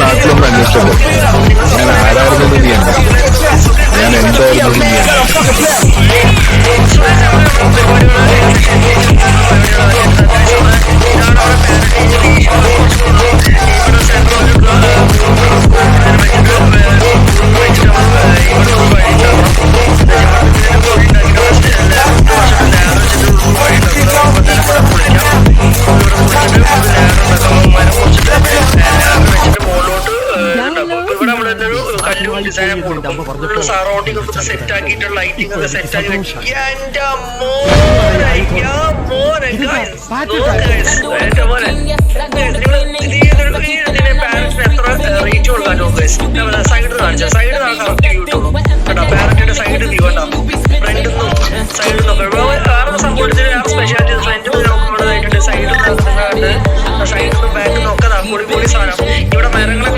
നാട്ടിലൊന്നും അന്വേഷിച്ചല്ലോ ഞാൻ ആരായിരുന്നു ചെയ്യണ്ട ഞാൻ എന്തായിരുന്നു ചെയ്യണ്ട സറൗണ്ടിംഗ് ഒക്കെ സെറ്റ് ആക്കിയിട്ട് ലൈറ്റിംഗ് ഒക്കെ സെറ്റ് ആക്കി വെച്ചു. എന്റെ പാരന്റ്സിന് എത്ര റീച്ച് കൊടുക്കാൻ സൈഡ് കാണിച്ച സൈഡ് കറക്റ്റ് കിട്ടുള്ളൂ കേട്ടോ. പാരന്റിന്റെ സൈഡ് വ്യൂ ഉണ്ടാവും, ഫ്രണ്ടിന്നും സൈഡിൽ നിന്നൊക്കെ വേറെ സംഭവത്തിന് വേറെ സ്പെഷ്യാലിറ്റി. ഫ്രണ്ടിൽ നോക്കുമ്പോഴായിട്ടുണ്ട്, സൈഡിൽ നോക്കുന്നുണ്ട്, സൈഡിൽ നിന്നും ബാക്കിൽ നിന്നൊക്കെ പൊടി പൊടി സാധനം. ഇവിടെ മരങ്ങളെ